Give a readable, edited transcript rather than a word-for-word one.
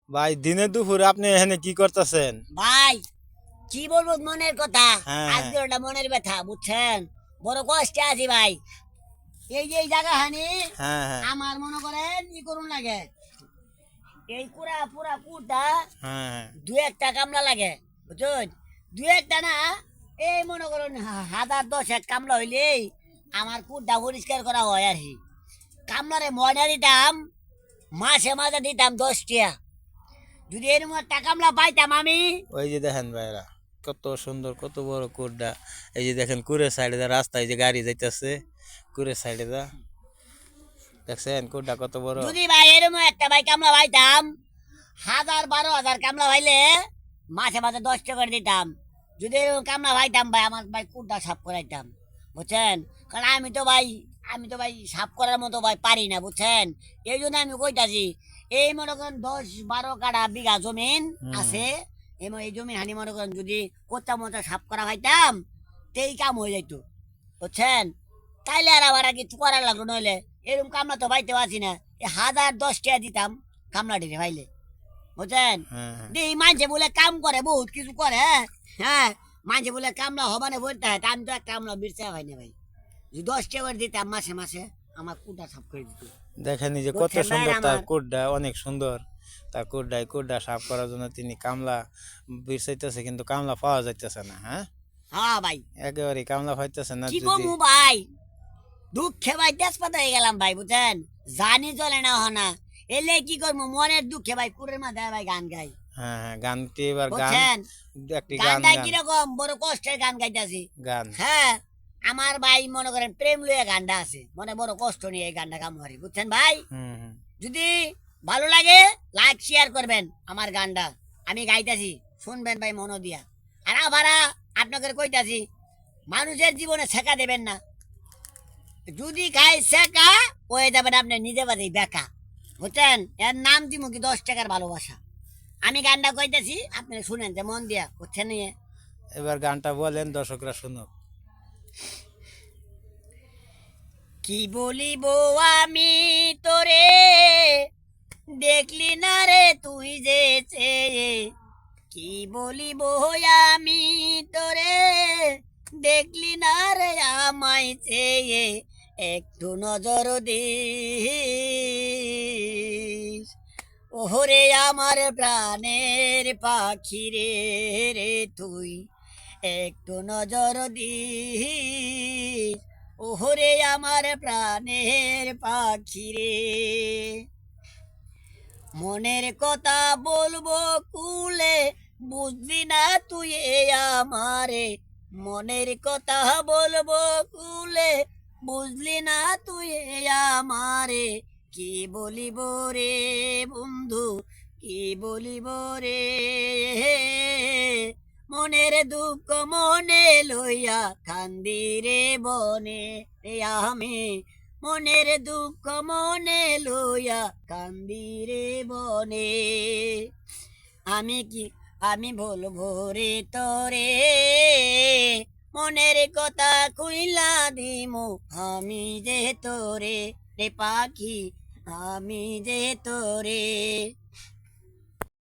ভাই দিনে দুপুরে আপনি এখানে কি করতেছেন? ভাই কি বলবো মনের কথা। হ্যাঁ, হ্যাঁ। আজকে ওটা মনের ব্যথা বুঝছেন। বড় কষ্টে আছি ভাই। এই যে এই জায়গা হানি হ্যাঁ, হ্যাঁ। আমার মনে করেন ই করুন লাগে। এই পুরা পুরা কুটা হ্যাঁ, হ্যাঁ। দু একটা কামলা লাগে বুঝছেন। দু একটা না, এই মনে করুন হাজার দশেক কামলা হইলেই আমার কুটা পরিষ্কার করা হয় আর কি। কামলারে ময়না দিতাম, মাসে মাসে দিতাম 10 টাকা। যদি এরকম একটা কামলা পাইতাম আমি। ওই যে দেখেন ভাইরা, কত সুন্দর, কত বড় কুড়টা। এই যে দেখেন কুড়ের সাইডে দা রাস্তায় যে গাড়ি যাইতেছে, কুড়ের সাইডে দা দেখছেন কুড়টা কত বড়। যদি ভাই এরকম একটা ভাই কামলা পাইতাম, 1000 12 হাজার কামলা পাইলে মাসে মাসে 10 টাকা করে দিতাম। যদি এরকম কামলা পাইতাম ভাই, আমার ভাই কুড়টা সাফ করাইতাম বুঝছেন। কারণ আমি তো ভাই সাফ করার মতো ভাই পারি না বুঝছেন। এই জন্য আমি কইতাছি, এই মনে করেন 10 12 কাঠা বিঘা জমিন আছে। এই জমি হানি মনে করেন যদি কোচ্চা মোচা সাফ করা পাইতাম, তেই কাম হয়ে যাইতো বুঝছেন। তাইলে আর আবার কিছু করার লাগলো, নইলে এরকম কামলা তো পাইতে পারছি না। 1000 10 টাকা দিতাম কামলা দিতে পাইলে বুঝছেন। হ্যাঁ, হ্যাঁ। এই মানছে বলে কাম করে, বহুত কিছু করে। হ্যাঁ, মানছে বলে কামলা হবানে বলতে হয়, তা আমি তো এক কামলা বিরচা পাই না ভাই। যদি 10 টাকা করে দিতাম মাসে মাসে, আমার কুটা সাফ করে দিত। দেখেন এই যে কত বুঝছেন ভাই সুন্দর তার আমার। কুড়টা, অনেক সুন্দর। তার কুড়টা সাফ করার জন্য তিনি কামলা বিরসাইতেছে, কিন্তু কামলা পাওয়া যাইতেছে না। হ্যাঁ, হ্যাঁ ভাই, একেবারে কামলা পাইতেছে না কি যদি। কমু ভাই, দুঃখে ভাই তেজপাত হয়ে গেলাম ভাই বুঝছেন। জানি চলে না হনা, এলে কি করবো মনের দুঃখে ভাই কুড়ের মাথায় ভাই গান গাই হ্যাঁ, হ্যাঁ, গানটি এবার গান, বুঝছেন। একটি গান গানটা গান কিরকম বড় কষ্টের গান গাইতেছি। গান। হ্যাঁ, আমার ভাই মনে করেন প্রেম লইয়া গানটা আছে, মনে বড় কষ্ট নিয়ে এই গানটা কাম করি বুঝছেন ভাই। হুম, হুম। যদি ভালো লাগে লাইক শেয়ার করবেন আমার গানটা, আমি গাইতাছি শুনবেন ভাই মনো দিয়া। আর আবার আপনাদের কইতাছি, মানুষের জীবনে শেখা দেবেন না। যদি খাই শেখা হয়ে যাবেন আপনি নিজে বাদে বেকা বুঝছেন। এর নাম দিমু কি 10 টাকার ভালোবাসা। আমি গানটা কইতাছি, আপনি শুনেন যে মন দিয়া বুঝছেন নিয়ে। এবার গানটা বলেন, দর্শকরা শুনুক। কি বলিব আমি তোরে, দেখলি না রে তুই যে চেয়ে। কি বলিব আমি তোরে, দেখলি না রে আমায় চেয়ে। একটু নজর দিস, ওরে আমার প্রাণের পাখি রে, রে তুই একটু নজর দিস, ওরে আমার প্রাণের পাখি রে। মনের কথা বলবো কুলে, বুঝলি না তুই আমারে। মনের কথা বলবো কুলে, বুঝলি না তুই আমারে। কি বলিব রে বন্ধু, কি বলিব রে। মনের দুঃখ মনে লইয়া কান্দি রে বনে রে আমি। মনের দুঃখ মনে লইয়া কান্দি রে বনে। আমি বলবো রে তোরে, মনের কথা কইলা দিমু আমি যে তোরে রে পাখি, আমি যে তোরে।